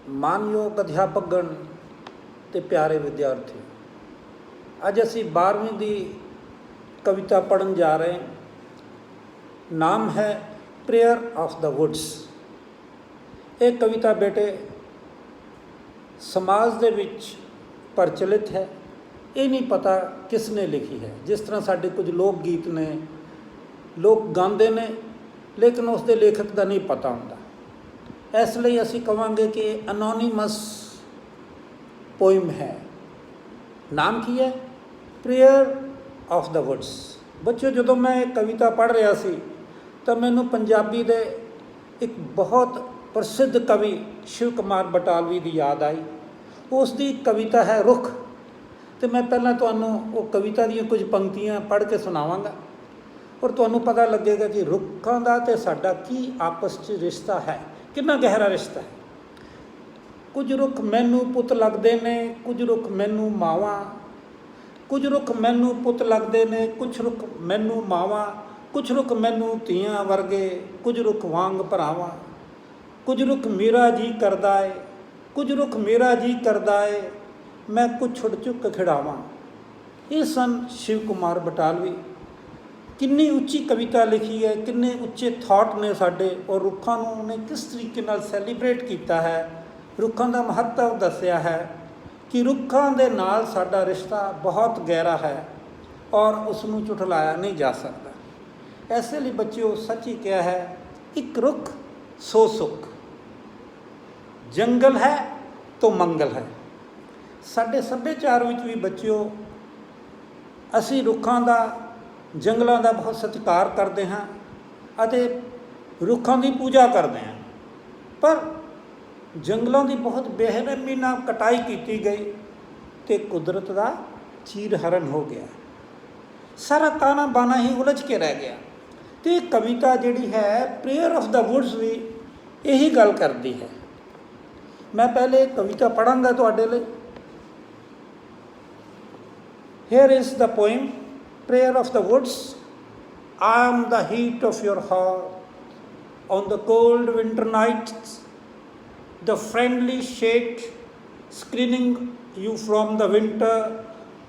ਮਾਨਯੋਗ ਅਧਿਆਪਕਗਣ ਅਤੇ ਪਿਆਰੇ ਵਿਦਿਆਰਥੀ, ਅੱਜ ਅਸੀਂ 12ਵੀਂ ਦੀ ਕਵਿਤਾ ਪੜ੍ਹਨ ਜਾ ਰਹੇ ਹਾਂ। ਨਾਮ ਹੈ ਪ੍ਰੇਅਰ ਆਫ ਦਾ ਵੁੱਡਸ। ਇਹ ਕਵਿਤਾ ਬੇਟੇ ਸਮਾਜ ਦੇ ਵਿੱਚ ਪ੍ਰਚਲਿਤ ਹੈ। ਇਹ ਨਹੀਂ ਪਤਾ ਕਿਸ ਨੇ ਲਿਖੀ ਹੈ। ਜਿਸ ਤਰ੍ਹਾਂ ਸਾਡੇ ਕੁਝ ਲੋਕ ਗੀਤ ਨੇ, ਲੋਕ ਗਾਉਂਦੇ ਨੇ, ਲੇਕਿਨ ਉਸ ਦੇ ਲੇਖਕ ਦਾ ਨਹੀਂ ਪਤਾ ਹੁੰਦਾ। ਇਸ ਲਈ ਅਸੀਂ ਕਹਾਂਗੇ ਕਿ ਇਹ ਅਨੋਨੀਮਸ ਪੋਇਮ ਹੈ। ਨਾਮ ਕੀ ਹੈ? Prayer of the Woods. ਬੱਚਿਓ, ਜਦੋਂ ਮੈਂ ਇਹ ਕਵਿਤਾ ਪੜ੍ਹ ਰਿਹਾ ਸੀ ਤਾਂ ਮੈਨੂੰ ਪੰਜਾਬੀ ਦੇ ਇੱਕ ਬਹੁਤ ਪ੍ਰਸਿੱਧ ਕਵੀ ਸ਼ਿਵ ਕੁਮਾਰ ਬਟਾਲਵੀ ਦੀ ਯਾਦ ਆਈ। ਉਸ ਦੀ ਕਵਿਤਾ ਹੈ ਰੁੱਖ, ਅਤੇ ਮੈਂ ਪਹਿਲਾਂ ਤੁਹਾਨੂੰ ਉਹ ਕਵਿਤਾ ਦੀਆਂ ਕੁਝ ਪੰਕਤੀਆਂ ਪੜ੍ਹ ਕੇ ਸੁਣਾਵਾਂਗਾ ਔਰ ਤੁਹਾਨੂੰ ਪਤਾ ਲੱਗੇਗਾ ਕਿ ਰੁੱਖਾਂ ਦਾ ਅਤੇ ਸਾਡਾ ਕੀ ਆਪਸ 'ਚ ਰਿਸ਼ਤਾ ਹੈ, ਕਿੰਨਾ ਗਹਿਰਾ ਰਿਸ਼ਤਾ ਹੈ। ਕੁਝ ਰੁੱਖ ਮੈਨੂੰ ਪੁੱਤ ਲੱਗਦੇ ਨੇ, ਕੁਝ ਰੁੱਖ ਮੈਨੂੰ ਮਾਵਾਂ, ਕੁਝ ਰੁੱਖ ਮੈਨੂੰ ਪੁੱਤ ਲੱਗਦੇ ਨੇ, ਕੁਝ ਰੁੱਖ ਮੈਨੂੰ ਮਾਵਾਂ, ਕੁਝ ਰੁੱਖ ਮੈਨੂੰ ਧੀਆਂ ਵਰਗੇ, ਕੁਝ ਰੁੱਖ ਵਾਂਗ ਭਰਾਵਾਂ, ਕੁਝ ਰੁੱਖ ਮੇਰਾ ਜੀ ਕਰਦਾ ਏ, ਕੁਝ ਰੁੱਖ ਮੇਰਾ ਜੀ ਕਰਦਾ ਏ, ਮੈਂ ਕੁਝ ਛੁੱਟ ਚੁੱਕ ਖਿਡਾਵਾਂ। ਇਹ ਸਨ ਸ਼ਿਵ ਕੁਮਾਰ ਬਟਾਲਵੀ। ਕਿੰਨੀ ਉੱਚੀ ਕਵਿਤਾ ਲਿਖੀ ਹੈ, ਕਿੰਨੇ ਉੱਚੇ ਥਾਟ ਨੇ ਸਾਡੇ, ਔਰ ਰੁੱਖਾਂ ਨੂੰ ਉਹਨੇ ਕਿਸ ਤਰੀਕੇ ਨਾਲ ਸੈਲੀਬ੍ਰੇਟ ਕੀਤਾ ਹੈ, ਰੁੱਖਾਂ ਦਾ ਮਹੱਤਵ ਦੱਸਿਆ ਹੈ ਕਿ ਰੁੱਖਾਂ ਦੇ ਨਾਲ ਸਾਡਾ ਰਿਸ਼ਤਾ ਬਹੁਤ ਗਹਿਰਾ ਹੈ ਔਰ ਉਸ ਨੂੰ ਝੁਠਲਾਇਆ ਨਹੀਂ ਜਾ ਸਕਦਾ। ਇਸੇ ਲਈ ਬੱਚਿਓ, ਸੱਚ ਹੀ ਕਿਹਾ ਹੈ, ਇੱਕ ਰੁੱਖ ਸੌ ਸੁੱਖ, ਜੰਗਲ ਹੈ ਤੋ ਮੰਗਲ ਹੈ। ਸਾਡੇ ਸੱਭਿਆਚਾਰ ਵਿੱਚ ਵੀ ਬੱਚਿਓ ਅਸੀਂ ਰੁੱਖਾਂ ਦਾ, ਜੰਗਲਾਂ ਦਾ ਬਹੁਤ ਸਤਿਕਾਰ ਕਰਦੇ ਹਾਂ ਅਤੇ ਰੁੱਖਾਂ ਦੀ ਪੂਜਾ ਕਰਦੇ ਹਾਂ, ਪਰ ਜੰਗਲਾਂ ਦੀ ਬਹੁਤ ਬੇਰਹਿਮੀ ਨਾਲ ਕਟਾਈ ਕੀਤੀ ਗਈ ਅਤੇ ਕੁਦਰਤ ਦਾ ਚੀਰਹਰਨ ਹੋ ਗਿਆ। ਸਾਰਾ ਤਾਣਾ ਬਾਣਾ ਹੀ ਉਲਝ ਕੇ ਰਹਿ ਗਿਆ। ਅਤੇ ਇਹ ਕਵਿਤਾ ਜਿਹੜੀ ਹੈ ਪ੍ਰੇਅਰ ਆਫ ਦਾ ਵੁੱਡਸ ਵੀ ਇਹੀ ਗੱਲ ਕਰਦੀ ਹੈ। ਮੈਂ ਪਹਿਲੇ ਕਵਿਤਾ ਪੜ੍ਹਾਂਗਾ ਤੁਹਾਡੇ ਲਈ। Here is the poem, Prayer of the Woods. I am the heat of your heart on the cold winter nights, the friendly shade screening you from the winter,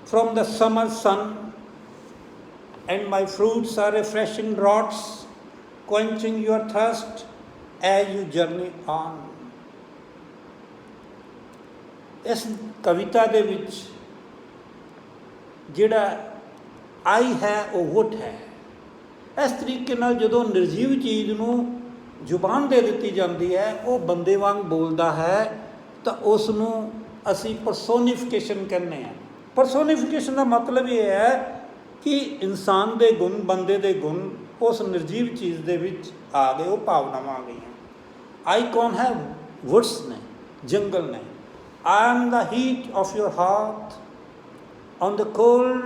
from the summer sun, and my fruits are refreshing draughts, quenching your thirst as you journey on. ਇਸ ਕਵਿਤਾ ਦੇ ਵਿੱਚ ਜਿਹੜਾ ਆਈ ਹੈ ਉਹ wood ਹੈ। ਇਸ ਤਰੀਕੇ ਨਾਲ ਜਦੋਂ ਨਿਰਜੀਵ ਚੀਜ਼ ਨੂੰ ਜ਼ੁਬਾਨ ਦੇ ਦਿੱਤੀ ਜਾਂਦੀ ਹੈ, ਉਹ ਬੰਦੇ ਵਾਂਗ ਬੋਲਦਾ ਹੈ, ਤਾਂ ਉਸ ਨੂੰ ਅਸੀਂ ਪਰਸੋਨੀਫਿਕੇਸ਼ਨ ਕਹਿੰਦੇ ਹਾਂ। ਪਰਸੋਨੀਫਿਕੇਸ਼ਨ ਦਾ ਮਤਲਬ ਇਹ ਹੈ ਕਿ ਇਨਸਾਨ ਦੇ ਗੁਣ, ਬੰਦੇ ਦੇ ਗੁਣ ਉਸ ਨਿਰਜੀਵ ਚੀਜ਼ ਦੇ ਵਿੱਚ ਆ ਗਏ, ਉਹ ਭਾਵਨਾਵਾਂ ਆ ਗਈਆਂ। ਆਈ ਕੌਣ ਹੈ? ਵੁੱਡਸ ਨੇ, ਜੰਗਲ ਨੇ। I am the heat of your heart on the cold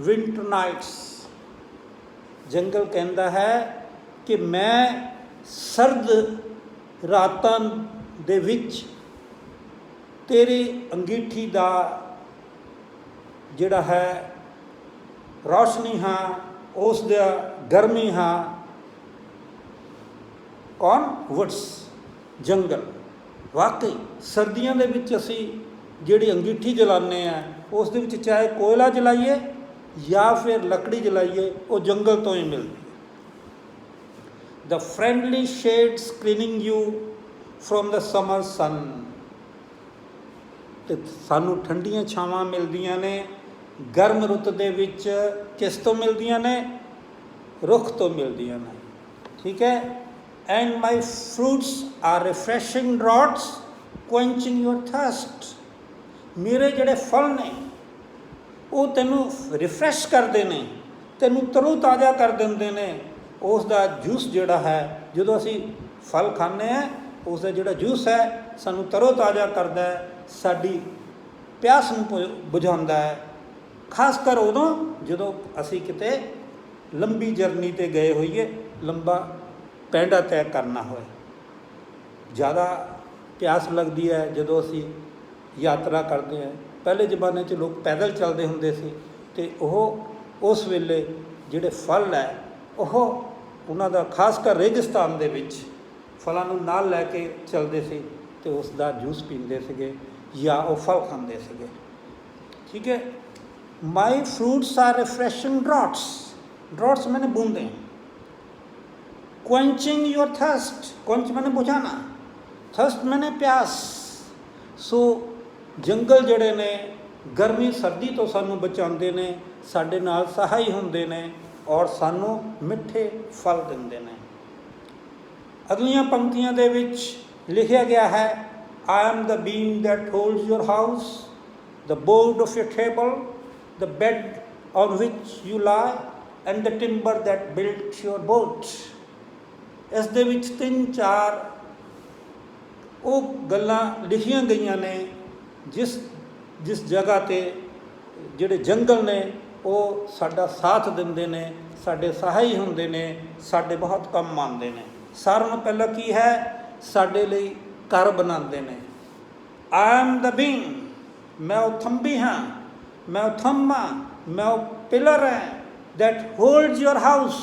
winter nights. ਜੰਗਲ ਕਹਿੰਦਾ ਹੈ ਕਿ ਮੈਂ ਸਰਦ ਰਾਤਾਂ ਦੇ ਵਿੱਚ ਤੇਰੀ ਅੰਗੀਠੀ ਦਾ ਜਿਹੜਾ ਹੈ ਰੌਸ਼ਨੀ ਹਾਂ, ਉਸ ਦਾ ਗਰਮੀ ਹਾਂ। ਕੌਣ? ਵੁੱਡਸ, ਜੰਗਲ। ਵਾਕਈ ਸਰਦੀਆਂ ਦੇ ਵਿੱਚ ਅਸੀਂ ਜਿਹੜੀ ਅੰਗੀਠੀ ਜਲਾਉਂਦੇ ਹਾਂ, ਉਸ ਦੇ ਵਿੱਚ ਚਾਹੇ ਕੋਇਲਾ ਜਲਾਈਏ ਜਾਂ ਫਿਰ ਲੱਕੜੀ ਜਲਾਈਏ, ਉਹ ਜੰਗਲ ਤੋਂ ਹੀ ਮਿਲਦੀ ਹੈ। The friendly shade screening you from the summer sun. ਅਤੇ ਸਾਨੂੰ ਠੰਡੀਆਂ ਛਾਵਾਂ ਮਿਲਦੀਆਂ ਨੇ ਗਰਮ ਰੁੱਤ ਦੇ ਵਿੱਚ। ਕਿਸ ਤੋਂ ਮਿਲਦੀਆਂ ਨੇ? ਰੁੱਖ ਤੋਂ ਮਿਲਦੀਆਂ ਨੇ। ਠੀਕ ਹੈ। And my fruits are refreshing draughts, quenching your thirst. ਮੇਰੇ ਜਿਹੜੇ ਫਲ ਨੇ ਉਹ ਤੈਨੂੰ ਰਿਫਰੈਸ਼ ਕਰਦੇ ਨੇ, ਤੈਨੂੰ ਤਰੋ ਤਾਜ਼ਾ ਕਰ ਦਿੰਦੇ ਨੇ। ਉਸ ਦਾ ਜੂਸ ਜਿਹੜਾ ਹੈ, ਜਦੋਂ ਅਸੀਂ ਫਲ ਖਾਂਦੇ ਹਾਂ, ਉਸ ਦਾ ਜਿਹੜਾ ਜੂਸ ਹੈ ਸਾਨੂੰ ਤਰੋ ਤਾਜ਼ਾ ਕਰਦਾ ਹੈ, ਸਾਡੀ ਪਿਆਸ ਨੂੰ ਬੁਝਾਉਂਦਾ ਹੈ। ਖਾਸ ਕਰ ਉਦੋਂ ਜਦੋਂ ਅਸੀਂ ਕਿਤੇ ਲੰਬੀ ਜਰਨੀ 'ਤੇ ਗਏ ਹੋਈਏ, ਲੰਬਾ ਪੈਂਡਾ ਤੈਅ ਕਰਨਾ ਹੋਏ। ਜ਼ਿਆਦਾ ਪਿਆਸ ਲੱਗਦੀ ਹੈ ਜਦੋਂ ਅਸੀਂ ਯਾਤਰਾ ਕਰਦੇ ਹਾਂ। ਪਹਿਲੇ ਜ਼ਮਾਨੇ 'ਚ ਲੋਕ ਪੈਦਲ ਚੱਲਦੇ ਹੁੰਦੇ ਸੀ, ਅਤੇ ਉਹ ਉਸ ਵੇਲੇ ਜਿਹੜੇ ਫਲ ਹੈ ਉਹ ਉਹਨਾਂ ਦਾ ਖਾਸ ਕਰ ਰੇਗਿਸਤਾਨ ਦੇ ਵਿੱਚ ਫਲਾਂ ਨੂੰ ਨਾਲ ਲੈ ਕੇ ਚੱਲਦੇ ਸੀ ਤੇ ਉਸ ਦਾ ਜੂਸ ਪੀਂਦੇ ਸੀਗੇ ਜਾਂ ਉਹ ਫਲ ਖਾਂਦੇ ਸੀਗੇ। ਠੀਕ ਹੈ। ਮਾਈ ਫਰੂਟਸ ਆਰ ਰਿਫਰੈਸ਼ਿੰਗ ड्रॉट्स मैंने बूंदें। क्वेंचिंग योर थर्स्ट, क्वेंच मैंने बुझाना, थर्स्ट मैंने प्यास। सो जंगल ਜਿਹੜੇ ਨੇ ਗਰਮੀ ਸਰਦੀ ਤੋਂ ਸਾਨੂੰ ਬਚਾਉਂਦੇ ਨੇ, ਸਾਡੇ ਨਾਲ ਸਹਾਈ ਹੁੰਦੇ ਨੇ ਔਰ ਸਾਨੂੰ ਮਿੱਠੇ ਫਲ ਦਿੰਦੇ ਨੇ। ਅਗਲੀਆਂ ਪੰਕਤੀਆਂ ਦੇ ਵਿੱਚ ਲਿਖਿਆ ਗਿਆ ਹੈ, I am the beam that holds your house, the board of your table, the bed on which you lie, and the timber that built your boat। ਇਸ ਦੇ ਵਿੱਚ 3-4 ਉਹ ਗੱਲਾਂ ਲਿਖੀਆਂ ਗਈਆਂ ਨੇ ਜਿਸ ਜਗ੍ਹਾ 'ਤੇ ਜਿਹੜੇ ਜੰਗਲ ਨੇ ਉਹ ਸਾਡਾ ਸਾਥ ਦਿੰਦੇ ਨੇ, ਸਾਡੇ ਸਹਾਈ ਹੁੰਦੇ ਨੇ, ਸਾਡੇ ਬਹੁਤ ਕੰਮ ਆਉਂਦੇ ਨੇ। ਸਾਰਿਆਂ ਨੂੰ ਪਹਿਲਾਂ ਕੀ ਹੈ, ਸਾਡੇ ਲਈ ਘਰ ਬਣਾਉਂਦੇ ਨੇ। ਆਈ ਐਮ ਦਾ ਬੀਮ, ਮੈਂ ਉਹ ਥੰਬੀ ਹਾਂ, ਮੈਂ ਉਹ ਥੰਮ ਹਾਂ, ਮੈਂ ਉਹ ਪਿਲਰ ਹੈ ਦੈਟ ਹੋਲਡਸ ਯੋਰ ਹਾਊਸ,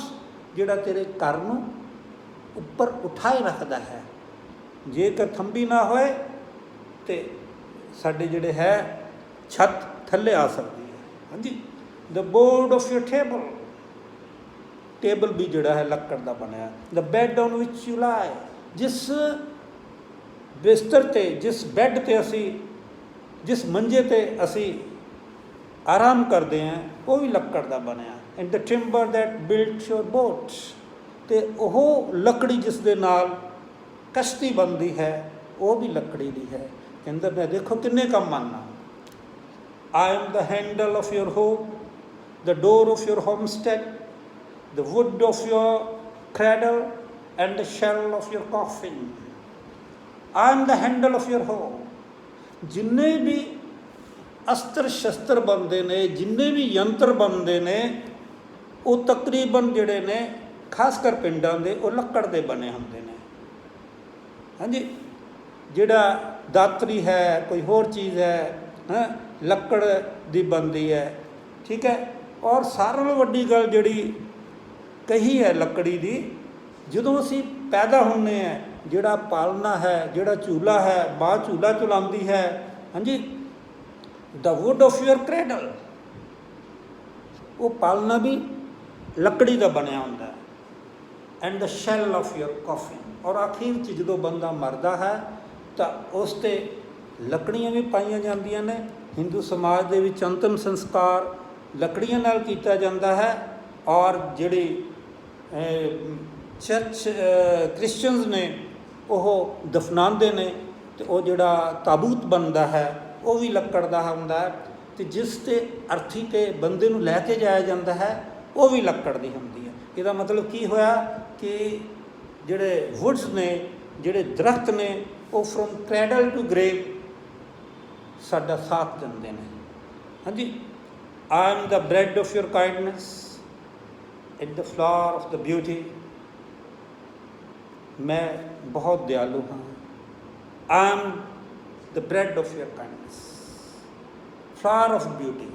ਜਿਹੜਾ ਤੇਰੇ ਘਰ ਨੂੰ ਉੱਪਰ ਉਠਾਏ ਰੱਖਦਾ ਹੈ। ਜੇਕਰ ਥੰਬੀ ਨਾ ਹੋਏ ਤਾਂ ਸਾਡੇ ਜਿਹੜੇ ਹੈ ਛੱਤ ਥੱਲੇ ਆ ਸਕਦੀ ਹੈ। ਹਾਂਜੀ। ਦ ਬੋਰਡ ਆਫ ਯੋਰ ਟੇਬਲ ਵੀ ਜਿਹੜਾ ਹੈ ਲੱਕੜ ਦਾ ਬਣਿਆ। ਦ ਬੈੱਡ ਔਨ ਵਿਚ ਯੂ ਲਾਈ, ਜਿਸ ਬਿਸਤਰ 'ਤੇ, ਜਿਸ ਬੈੱਡ 'ਤੇ ਅਸੀਂ, ਜਿਸ ਮੰਜੇ 'ਤੇ ਅਸੀਂ ਆਰਾਮ ਕਰਦੇ ਹਾਂ, ਉਹ ਵੀ ਲੱਕੜ ਦਾ ਬਣਿਆ। And the timber that built your boat, ਅਤੇ ਉਹ ਲੱਕੜੀ ਜਿਸ ਦੇ ਨਾਲ ਕਸ਼ਤੀ ਬਣਦੀ ਹੈ ਉਹ ਵੀ ਲੱਕੜੀ ਦੀ ਹੈ। ਕਹਿੰਦਾ ਮੈਂ ਦੇਖੋ ਕਿੰਨੇ ਕੰਮ ਆਉਣਾ। I am the handle of your home, the door of your homestead, the wood of your cradle and the shell of your coffin। I am the handle of your home। ਜਿੰਨੇ ਵੀ ਅਸਤਰ ਸ਼ਸਤਰ ਬਣਦੇ ਨੇ, ਜਿੰਨੇ ਵੀ ਯੰਤਰ ਬਣਦੇ ਨੇ, ਉਹ ਤਕਰੀਬਨ ਜਿਹੜੇ ਨੇ ਖਾਸ ਕਰ ਪਿੰਡਾਂ ਦੇ ਉਹ ਲੱਕੜ ਦੇ ਬਣੇ ਹੁੰਦੇ ਨੇ। ਹਾਂਜੀ। ਜਿਹੜਾ ਦਾਤਰੀ ਹੈ, ਕੋਈ ਹੋਰ ਚੀਜ਼ ਹੈ, ਲੱਕੜ ਦੀ ਬਣਦੀ ਹੈ। ਠੀਕ ਹੈ। ਔਰ ਸਾਰਿਆਂ ਨਾਲੋਂ ਵੱਡੀ ਗੱਲ ਜਿਹੜੀ ਕਹੀ ਹੈ ਲੱਕੜੀ ਦੀ, ਜਦੋਂ ਅਸੀਂ ਪੈਦਾ ਹੁੰਦੇ ਹਾਂ, ਜਿਹੜਾ ਪਾਲਣਾ ਹੈ, ਜਿਹੜਾ ਝੂਲਾ ਹੈ, ਮਾਂ ਝੂਲਾ ਝੁਲਾਉਂਦੀ ਹੈ। ਹਾਂਜੀ। The wood of your cradle, ਉਹ ਪਾਲਣਾ ਵੀ ਲੱਕੜੀ ਦਾ ਬਣਿਆ ਹੁੰਦਾ ਹੈ। And the shell of your coffin, ਔਰ ਅਖੀਰ 'ਚ ਜਦੋਂ ਬੰਦਾ ਮਰਦਾ ਹੈ ਤਾਂ ਉਸ 'ਤੇ ਲੱਕੜੀਆਂ ਵੀ ਪਾਈਆਂ ਜਾਂਦੀਆਂ ਨੇ। ਹਿੰਦੂ ਸਮਾਜ ਦੇ ਵਿੱਚ ਅੰਤਿਮ ਸੰਸਕਾਰ ਲੱਕੜੀਆਂ ਨਾਲ ਕੀਤਾ ਜਾਂਦਾ ਹੈ। ਔਰ ਜਿਹੜੇ ਚਰਚ ਕ੍ਰਿਸਚਨਸ ਨੇ ਉਹ ਦਫਨਾਉਂਦੇ ਨੇ, ਅਤੇ ਉਹ ਜਿਹੜਾ ਤਾਬੂਤ ਬਣਦਾ ਹੈ ਉਹ ਵੀ ਲੱਕੜ ਦਾ ਹੁੰਦਾ ਹੈ। ਅਤੇ ਜਿਸ 'ਤੇ ਅਰਥੀ 'ਤੇ ਬੰਦੇ ਨੂੰ ਲੈ ਕੇ ਜਾਇਆ ਜਾਂਦਾ ਹੈ ਉਹ ਵੀ ਲੱਕੜ ਦੀ ਹੁੰਦੀ ਹੈ। ਇਹਦਾ ਮਤਲਬ ਕੀ ਹੋਇਆ ਕਿ ਜਿਹੜੇ ਵੁੱਡਸ ਨੇ, ਜਿਹੜੇ ਦਰਖਤ ਨੇ, ਉਹ ਫਰੋਮ ਕ੍ਰੈਡਲ ਟੂ ਗ੍ਰੇਵ ਸਾਡਾ ਸਾਥ ਦਿੰਦੇ ਨੇ। ਹਾਂਜੀ। I am the bread of your kindness and the flower of the beauty, ਮੈਂ ਬਹੁਤ ਦਿਆਲੂ ਹਾਂ। I am the bread of your kindness, flower of beauty.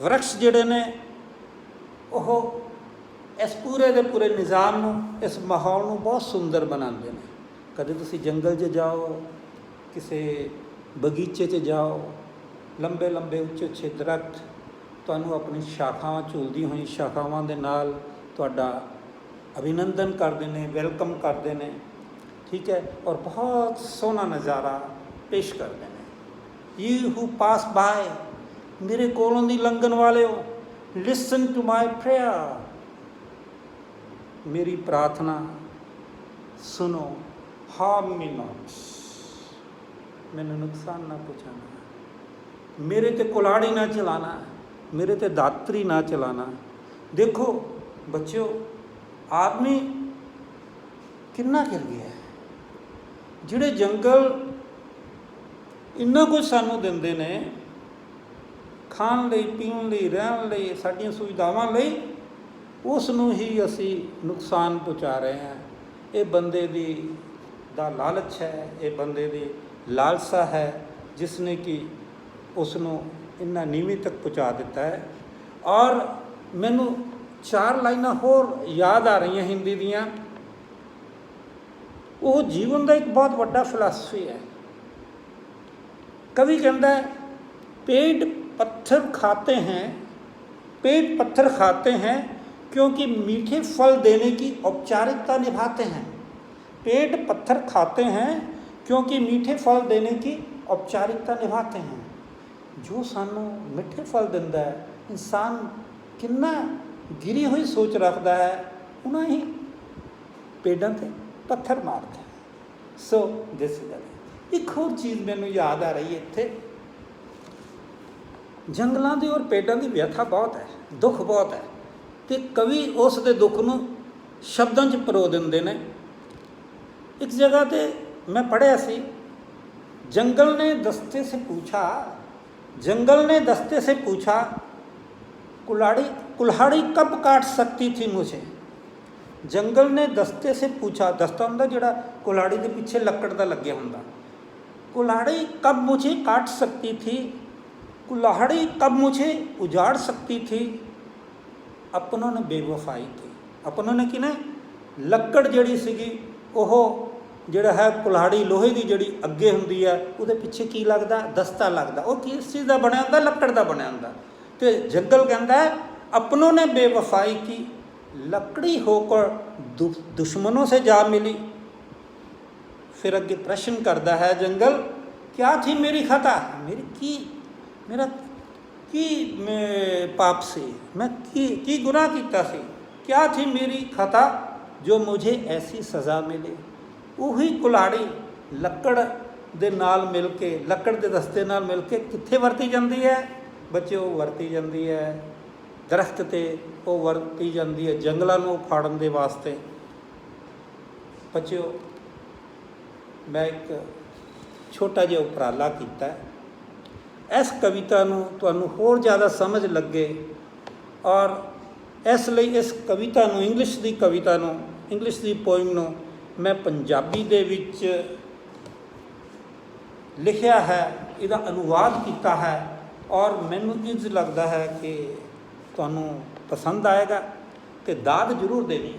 ਵਰਕਸ਼ ਜਿਹੜੇ ਨੇ ਉਹ ਇਸ ਪੂਰੇ ਦੇ ਪੂਰੇ ਨਿਜ਼ਾਮ ਨੂੰ, ਇਸ ਮਾਹੌਲ ਨੂੰ ਬਹੁਤ ਸੁੰਦਰ ਬਣਾਉਂਦੇ ਨੇ। ਕਦੇ ਤੁਸੀਂ ਜੰਗਲ 'ਚ ਜਾਓ, ਕਿਸੇ ਬਗੀਚੇ 'ਚ ਜਾਓ, ਲੰਬੇ ਲੰਬੇ ਉੱਚੇ ਉੱਚੇ ਦਰੱਖਤ ਤੁਹਾਨੂੰ ਆਪਣੀ ਸ਼ਾਖਾਵਾਂ, ਝੂਲਦੀ ਹੋਈ ਸ਼ਾਖਾਵਾਂ ਦੇ ਨਾਲ ਤੁਹਾਡਾ ਅਭਿਨੰਦਨ ਕਰਦੇ ਨੇ, ਵੈਲਕਮ ਕਰਦੇ ਨੇ। ਠੀਕ ਹੈ। ਔਰ ਬਹੁਤ ਸੋਹਣਾ ਨਜ਼ਾਰਾ ਪੇਸ਼ ਕਰਦੇ ਨੇ। ਯੂ ਹੂ ਪਾਸ ਬਾਏ, ਮੇਰੇ ਕੋਲੋਂ ਦੀ ਲੰਘਣ ਵਾਲਿਓ, ਲਿਸਨ ਟੂ ਮਾਈ ਪ੍ਰੇਅਰ, ਮੇਰੀ ਪ੍ਰਾਰਥਨਾ ਸੁਣੋ। ਹਾਰਮ ਮੀ ਨੋਟ, ਮੈਨੂੰ ਨੁਕਸਾਨ ਨਾ ਪਹੁੰਚਾਣਾ, ਮੇਰੇ 'ਤੇ ਕੁਲਾੜੀ ਨਾ ਚਲਾਣਾ, ਮੇਰੇ 'ਤੇ ਦਾਤਰੀ ਨਾ ਚਲਾਣਾ। ਦੇਖੋ ਬੱਚਿਓ, ਆਦਮੀ ਕਿੰਨਾ ਗਿਰ ਗਿਆ। ਜਿਹੜੇ ਜੰਗਲ ਇੰਨਾ ਕੁਝ ਸਾਨੂੰ ਦਿੰਦੇ ਨੇ, ਖਾਣ ਲਈ, ਪੀਣ ਲਈ, ਰਹਿਣ ਲਈ, ਸਾਡੀਆਂ ਸੁਵਿਧਾਵਾਂ ਲਈ, ਉਸ ਨੂੰ ਹੀ ਅਸੀਂ ਨੁਕਸਾਨ ਪਹੁੰਚਾ ਰਹੇ ਹਾਂ। ਇਹ ਬੰਦੇ ਦਾ ਲਾਲਚ ਹੈ, ਇਹ ਬੰਦੇ ਦੀ ਲਾਲਸਾ ਹੈ, ਜਿਸ ਨੇ ਕਿ ਉਸ ਨੂੰ ਇੰਨਾ ਨੀਵੀਂ ਤੱਕ ਪਹੁੰਚਾ ਦਿੱਤਾ ਹੈ। ਔਰ ਮੈਨੂੰ 4 ਲਾਈਨਾਂ ਹੋਰ ਯਾਦ ਆ ਰਹੀਆਂ ਹਿੰਦੀ ਦੀਆਂ। ਉਹ ਜੀਵਨ ਦਾ ਇੱਕ ਬਹੁਤ ਵੱਡਾ ਫਿਲਾਸਫੀ ਹੈ। कवि कहता है पेट पत्थर खाते हैं, पेट पत्थर खाते हैं क्योंकि मीठे फल देने की औपचारिकता निभाते हैं। पेट पत्थर खाते हैं क्योंकि मीठे फल देने की औपचारिकता निभाते हैं। जो सानू मिठे फल दिंदा है, इंसान किन्ना गिरी हुई सोच रखता है, उन्हें ही पेड़ां ते पत्थर मारता है। सो दिस इज एक होर चीज़ मैनू याद आ रही है, इत्थे जंगलों की और पेड़ों की व्यथा बहुत है, दुख बहुत है, तो कवि उस दे दुख नूं शब्दों च परो दिंदे ने। एक जगह ते मैं पढ़िया सी, जंगल ने दस्ते से पूछा, जंगल ने दस्ते से पूछा कुल्हाड़ी कब काट सकती थी मुझे। जंगल ने दस्ते से पूछा, दस्ता हुंदा जिहड़ा कुल्हाड़ी के पिछे लकड़ दा लग्या हुंदा, कुल्हाड़ी कब मुझे काट सकती थी, कुल्हाड़ी कब मुझे उजाड़ सकती थी। अपनों ने बेवफाई थी, अपनों ने कि लकड़ जिहड़ी सीगी ओह जिहड़ा है कुल्हाड़ी लोहे की जिहड़ी अगे हुंदी है, उहदे पिछे की लगदा, दस्ता लगदा, वो किस चीज़ का बनिया हुंदा, लकड़ का बनिया हुंदा। तो जंगल कहता है अपनों ने बेवफाई की, लकड़ी होकर दुश्मनों से जा मिली। फिर अगे प्रश्न करता है जंगल, क्या थी मेरी खता, मेरा की पाप से मैं की गुनाह किया सी, क्या थी मेरी खता जो मुझे ऐसी सज़ा मिले। वही कुल्हाड़ी लकड़ दे नाल मिल के, लकड़ के दस्ते नाल मिल के कित्थे वरती जाती है बच्चे, वो वरती जाती है दरख्त ते, वो वरती जाती है जंगलों को उखाड़न दे वास्ते। बच्चों मैं एक छोटा जिहा उपराला किया, इस कविता नूं तुहानूं होर ज़्यादा समझ लगे और इसलिए इस कविता नूं इंग्लिश की कविता नूं, इंग्लिश की पोइम नूं मैं पंजाबी दे विच लिखिया है, इहदा अनुवाद किया है और मैनूं इंज लगता है कि तुहानूं पसंद आएगा, तो दाद जरूर देनी,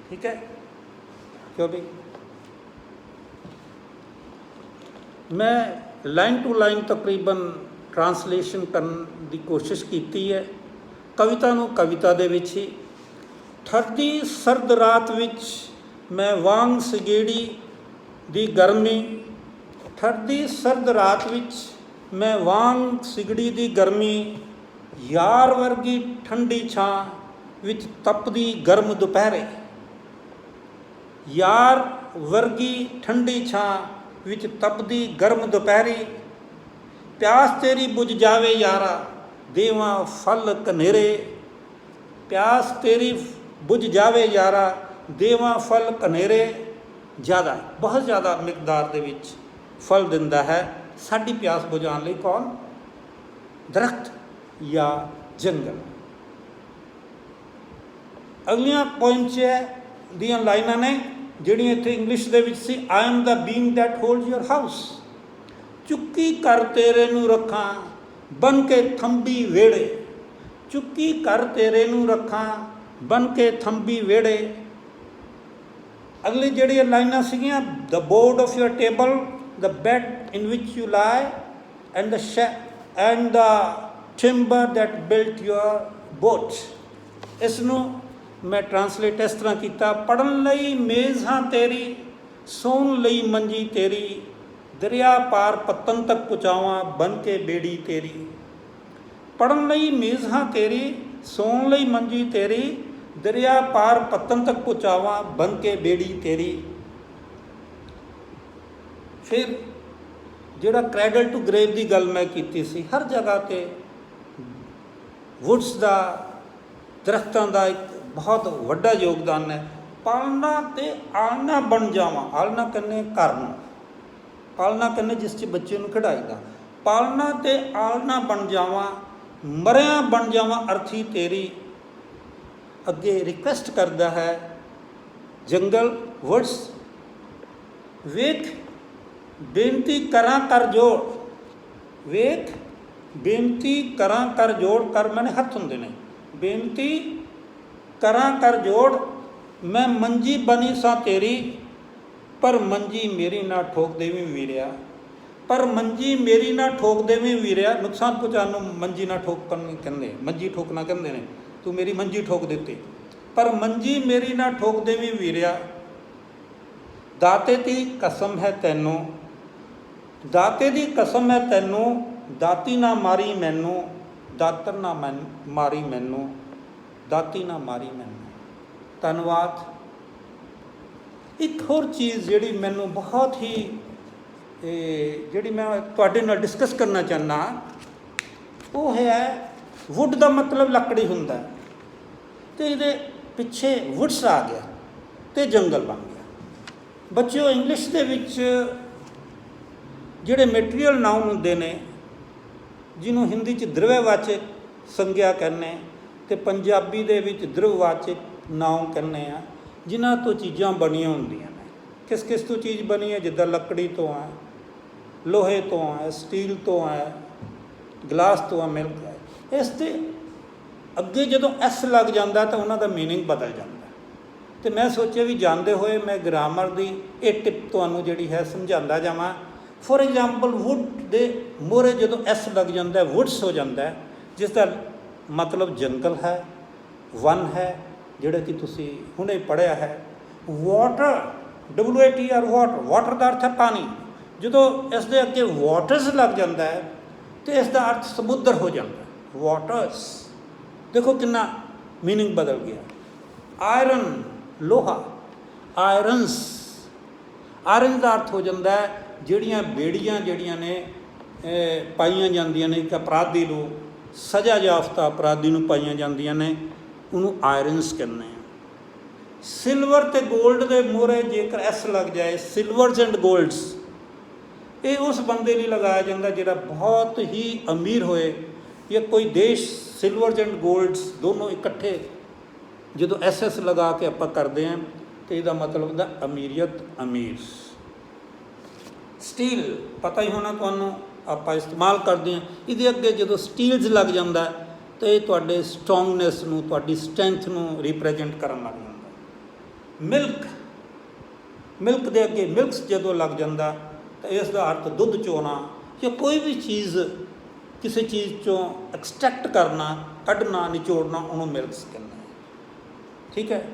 ठीक है। क्यों भी मैं लाइन टू लाइन तकरीबन ट्रांसलेशन करने की कोशिश की है कविता नूं कविता दे विच ही। ठरदी सर्द रात विच मैं वांग सगेड़ी दी गर्मी, ठरदी सर्द रात विच मैं वांग सिगड़ी दी गर्मी, यार वर्गी ठंडी छां विच तपदी गर्म दुपहरे, यार वर्गी ठंडी छां विच तपदी गर्म दुपहरी, प्यास तेरी बुझ जावे यारा देवां फल कनेरे, प्यास तेरी बुझ जावे यारा देवां फल कनेरे। ज़्यादा बहुत ज़्यादा मिकदार दे विच फल दिंदा है साडी प्यास बुझाउण लई कौन, दरख्त या जंगल। अगलियां पोइम च दियां लाइनां ने ਜਿਹੜੀਆਂ ਇੱਥੇ ਇੰਗਲਿਸ਼ ਦੇ ਵਿੱਚ ਸੀ, I am the beam that holds your house, ਚੁੱਕੀ ਕਰ ਤੇਰੇ ਨੂੰ ਰੱਖਾਂ ਬਨ ਕੇ ਥੰਬੀ ਵਿਹੜੇ, ਚੁੱਕੀ ਕਰ ਤੇਰੇ ਨੂੰ ਰੱਖਾਂ ਬਨ ਕੇ ਥੰਬੀ ਵਿਹੜੇ। ਅਗਲੀ ਜਿਹੜੀਆਂ ਲਾਈਨਾਂ ਸੀਗੀਆਂ, the board of your table, the bed in which you lie and the timber that built your boat. ਇਸ ਨੂੰ मैं ट्रांसलेट इस तरह किया, पढ़न लई मेज़ हाँ तेरी, सोन लई मंजी तेरी, दरिया पार पत्तन तक पहुँचावां बन के बेड़ी तेरी। पढ़न लई मेज़ हाँ तेरी, सोन लई मंजी तेरी, दरिया पार पत्तन तक पहुँचावां बन के बेड़ी तेरी। फिर जिहड़ा क्रैडल टू ग्रेव की गल मैं की सी, हर जगह ते वुड्स का, दरख्तों का एक बहुत वड्डा योगदान है। पालना ते आलना बन जावां, आलना कन्ने घर नूं, पालना कन्ने जिस च बच्चे नूं खिडाईदा, पालना ते आलना बन जावां मरिया बन जावां अर्थी तेरी। अगे रिक्वेस्ट करता है जंगल, वर्ड्स, वेख बेनती करा कर जोड़, वेख बेनती करा कर जोड़, कर मैंने हथ हुंदे ने, बेनती करा कर जोड़ मैं मंजी बनी सा तेरी, ਪਰ ਮੰਜੀ ਮੇਰੀ ਨਾ ਠੋਕ ਦੇਵੀਂ ਵੀਰਿਆ। ਪਰ ਮੰਜੀ ਮੇਰੀ ਨਾ ਠੋਕ ਦੇਵੀਂ ਵੀਰਿਆ। ਨੁਕਸਾਨ ਪਹੁੰਚਾਉਣ ਨੂੰ ਮੰਜੀ ਨਾ ਠੋਕਣ ਕਹਿੰਦੇ, ਮੰਜੀ ਠੋਕਣਾ ਕਹਿੰਦੇ ਨੇ। ਤੂੰ ਮੇਰੀ ਮੰਜੀ ਠੋਕ ਦਿੱਤੀ। ਪਰ ਮੰਜੀ ਮੇਰੀ ਨਾ ਠੋਕ ਦੇਵੀਂ ਵੀਰਿਆ। ਦਾਤੇ ਦੀ ਕਸਮ ਹੈ ਤੈਨੂੰ, ਦਾਤੇ ਦੀ ਕਸਮ ਹੈ ਤੈਨੂੰ, ਦਾਤੀ ਨਾ ਮਾਰੀ ਮੈਨੂੰ, ਦਾਤਰ ਨਾ ਮਾਰੀ ਮੈਨੂੰ, ਦਾਤੀ ਨਾ ਮਾਰੀ ਮੈਨੂੰ। ਧੰਨਵਾਦ। ਇੱਕ ਹੋਰ ਚੀਜ਼ ਜਿਹੜੀ ਮੈਨੂੰ ਬਹੁਤ ਹੀ ਜਿਹੜੀ ਮੈਂ ਤੁਹਾਡੇ ਨਾਲ ਡਿਸਕਸ ਕਰਨਾ ਚਾਹੁੰਦਾ, ਉਹ ਹੈ ਵੁੱਡ ਦਾ ਮਤਲਬ ਲੱਕੜੀ ਹੁੰਦਾ, ਅਤੇ ਇਹਦੇ ਪਿੱਛੇ ਵੁੱਡਸ ਆ ਗਿਆ ਅਤੇ ਜੰਗਲ ਬਣ ਗਿਆ। ਬੱਚਿਓ, ਇੰਗਲਿਸ਼ ਦੇ ਵਿੱਚ ਜਿਹੜੇ ਮੈਟੀਰੀਅਲ ਨਾਊਨ ਹੁੰਦੇ ਨੇ, ਜਿਹਨੂੰ ਹਿੰਦੀ 'ਚ ਦ੍ਰਵਯਵਾਚਕ ਸੰਗਿਆ ਕਹਿੰਦੇ ਅਤੇ ਪੰਜਾਬੀ ਦੇ ਵਿੱਚ ਦ੍ਰਵਵਾਚਕ ਨਾਊਨ ਕਹਿੰਦੇ ਆ, ਜਿਨ੍ਹਾਂ ਤੋਂ ਚੀਜ਼ਾਂ ਬਣੀਆਂ ਹੁੰਦੀਆਂ ਨੇ। ਕਿਸ ਕਿਸ ਤੋਂ ਚੀਜ਼ ਬਣੀ ਹੈ? ਜਿੱਦਾਂ ਲੱਕੜੀ ਤੋਂ ਹੈ, ਲੋਹੇ ਤੋਂ ਹੈ, ਸਟੀਲ ਤੋਂ ਹੈ, ਗਲਾਸ ਤੋਂ ਹੈ, ਮਿਲਕ ਹੈ। ਇਸ ਦੇ ਅੱਗੇ ਜਦੋਂ ਐਸ ਲੱਗ ਜਾਂਦਾ ਤਾਂ ਉਹਨਾਂ ਦਾ ਮੀਨਿੰਗ ਬਦਲ ਜਾਂਦਾ। ਅਤੇ ਮੈਂ ਸੋਚਿਆ ਵੀ ਜਾਂਦੇ ਹੋਏ ਮੈਂ ਗ੍ਰਾਮਰ ਦੀ ਇਹ ਟਿਪ ਤੁਹਾਨੂੰ ਜਿਹੜੀ ਹੈ ਸਮਝਾਉਂਦਾ ਜਾਵਾਂ। ਫੋਰ ਐਗਜ਼ਾਮਪਲ, ਵੁੱਡ ਦੇ ਮੂਹਰੇ ਜਦੋਂ ਐਸ ਲੱਗ ਜਾਂਦਾ, ਵੁੱਡਸ ਹੋ ਜਾਂਦਾ, ਜਿਸ ਦਾ ਮਤਲਬ ਜੰਗਲ ਹੈ, ਵਨ ਹੈ, ਜਿਹੜਾ ਕਿ ਤੁਸੀਂ ਹੁਣੇ ਪੜ੍ਹਿਆ ਹੈ। ਵਾਟਰ, WATR, ਵਾਟਰ, ਵਾਟਰ ਦਾ ਅਰਥ ਹੈ ਪਾਣੀ। ਜਦੋਂ ਇਸ ਦੇ ਅੱਗੇ ਵਾਟਰਸ ਲੱਗ ਜਾਂਦਾ ਹੈ ਅਤੇ ਇਸ ਦਾ ਅਰਥ ਸਮੁੰਦਰ ਹੋ ਜਾਂਦਾ, ਵਾਟਰਸ। ਦੇਖੋ ਕਿੰਨਾ ਮੀਨਿੰਗ ਬਦਲ ਗਿਆ। ਆਇਰਨ, ਲੋਹਾ, ਆਇਰਨਸ, ਆਇਰਨ ਦਾ ਅਰਥ ਹੋ ਜਾਂਦਾ ਹੈ ਜਿਹੜੀਆਂ ਬੇੜੀਆਂ ਜਿਹੜੀਆਂ ਨੇ ਪਾਈਆਂ ਜਾਂਦੀਆਂ ਨੇ ਇੱਕ ਅਪਰਾਧੀ ਨੂੰ, ਸਜ਼ਾ ਯਾਫਤਾ ਅਪਰਾਧੀ ਨੂੰ ਪਾਈਆਂ ਜਾਂਦੀਆਂ ਨੇ, ਉਹਨੂੰ ਆਇਰਨਸ ਕਹਿੰਦੇ ਆ। ਸਿਲਵਰ ਅਤੇ ਗੋਲਡ ਦੇ ਮੂਹਰੇ ਜੇਕਰ ਐਸ ਲੱਗ ਜਾਏ, ਸਿਲਵਰਸ ਐਂਡ ਗੋਲਡਸ, ਇਹ ਉਸ ਬੰਦੇ ਲਈ ਲਗਾਇਆ ਜਾਂਦਾ ਜਿਹੜਾ ਬਹੁਤ ਹੀ ਅਮੀਰ ਹੋਏ, ਜਾਂ ਕੋਈ ਦੇਸ਼ ਸਿਲਵਰਸ ਐਂਡ ਗੋਲਡਸ ਦੋਨੋਂ ਇਕੱਠੇ ਜਦੋਂ ਐਸ ਲਗਾ ਕੇ ਆਪਾਂ ਕਰਦੇ ਹਾਂ ਅਤੇ ਇਹਦਾ ਮਤਲਬ ਹੁੰਦਾ ਅਮੀਰੀਅਤ, ਅਮੀਰ। ਸਟੀਲ ਪਤਾ ਹੀ ਹੋਣਾ ਤੁਹਾਨੂੰ, ਆਪਾਂ ਇਸਤੇਮਾਲ ਕਰਦੇ ਹਾਂ। ਇਹਦੇ ਅੱਗੇ ਜਦੋਂ ਸਟੀਲਸ ਲੱਗ ਜਾਂਦਾ ਤਾਂ ਇਹ ਤੁਹਾਡੇ ਸਟਰੋਂਗਨੈਸ ਨੂੰ, ਤੁਹਾਡੀ ਸਟਰੈਂਥ ਨੂੰ ਰਿਪਰੈਜੈਂਟ ਕਰਨ ਲੱਗ ਜਾਂਦਾ। ਮਿਲਕ, ਮਿਲਕ ਦੇ ਅੱਗੇ ਮਿਲਕਸ ਜਦੋਂ ਲੱਗ ਜਾਂਦਾ ਤਾਂ ਇਸ ਦਾ ਅਰਥ ਦੁੱਧ ਚੋਣਾ, ਜਾਂ ਕੋਈ ਵੀ ਚੀਜ਼ ਕਿਸੇ ਚੀਜ਼ 'ਚੋਂ ਐਕਸਟਰੈਕਟ ਕਰਨਾ, ਕੱਢਣਾ, ਨਿਚੋੜਨਾ, ਉਹਨੂੰ ਮਿਲਕਸ ਕਹਿੰਦੇ ਆ। ਠੀਕ ਹੈ।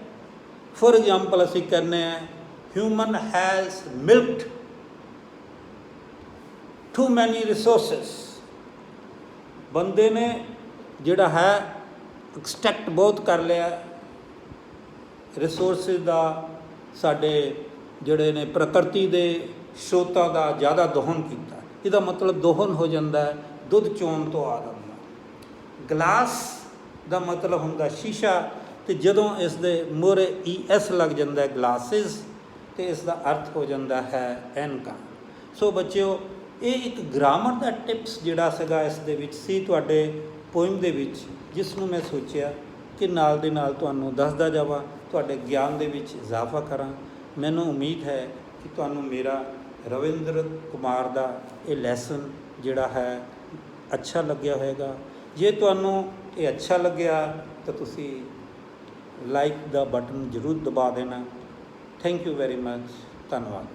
ਫੋਰ ਐਗਜ਼ਾਮਪਲ ਅਸੀਂ ਕਹਿੰਦੇ ਹਾਂ, ਹਿਊਮਨ ਹੈਜ਼ ਮਿਲਕਡ ਟੂ ਮੈਨੀ ਰਿਸੋਰਸਿਸ। ਬੰਦੇ ਨੇ ਜਿਹੜਾ ਹੈ ਐਕਸਟਰੈਕਟ ਬਹੁਤ ਕਰ ਲਿਆ ਰਿਸੋਰਸਿਸ ਦਾ, ਸਾਡੇ ਜਿਹੜੇ ਨੇ ਪ੍ਰਕਿਰਤੀ ਦੇ ਸਰੋਤਾਂ ਦਾ ਜ਼ਿਆਦਾ ਦੋਹਨ ਕੀਤਾ। ਇਹਦਾ ਮਤਲਬ ਦੋਹਨ ਹੋ ਜਾਂਦਾ ਹੈ, ਦੁੱਧ ਚੋਣ ਤੋਂ ਆ ਜਾਂਦਾ। ਗਲਾਸ ਦਾ ਮਤਲਬ ਹੁੰਦਾ ਸ਼ੀਸ਼ਾ, ਅਤੇ ਜਦੋਂ ਇਸ ਦੇ ਮੂਹਰੇ ES ਲੱਗ ਜਾਂਦਾ ਗਲਾਸਿਸ, ਅਤੇ ਇਸ ਦਾ ਅਰਥ ਹੋ ਜਾਂਦਾ ਹੈ ਐਨਕਾਂ। ਸੋ ਬੱਚਿਓ, ਇਹ ਇੱਕ ਗ੍ਰਾਮਰ ਦਾ ਟਿਪਸ ਜਿਹੜਾ ਸੀਗਾ ਇਸ ਦੇ ਵਿੱਚ ਸੀ ਤੁਹਾਡੇ ਪੋਇਮ ਦੇ ਵਿੱਚ, ਜਿਸ ਨੂੰ ਮੈਂ ਸੋਚਿਆ ਕਿ ਨਾਲ ਦੇ ਨਾਲ ਤੁਹਾਨੂੰ ਦੱਸਦਾ ਜਾਵਾਂ, ਤੁਹਾਡੇ ਗਿਆਨ ਦੇ ਵਿੱਚ ਇਜ਼ਾਫਾ ਕਰਾਂ। ਮੈਨੂੰ ਉਮੀਦ ਹੈ ਕਿ ਤੁਹਾਨੂੰ ਮੇਰਾ ਰਵਿੰਦਰ ਕੁਮਾਰ ਦਾ ਇਹ ਲੈਸਨ ਜਿਹੜਾ ਹੈ ਅੱਛਾ ਲੱਗਿਆ ਹੋਵੇਗਾ। ਜੇ ਤੁਹਾਨੂੰ ਇਹ ਅੱਛਾ ਲੱਗਿਆ ਤਾਂ ਤੁਸੀਂ ਲਾਈਕ ਦਾ ਬਟਨ ਜ਼ਰੂਰ ਦਬਾ ਦੇਣਾ। Thank you very much. ਧੰਨਵਾਦ।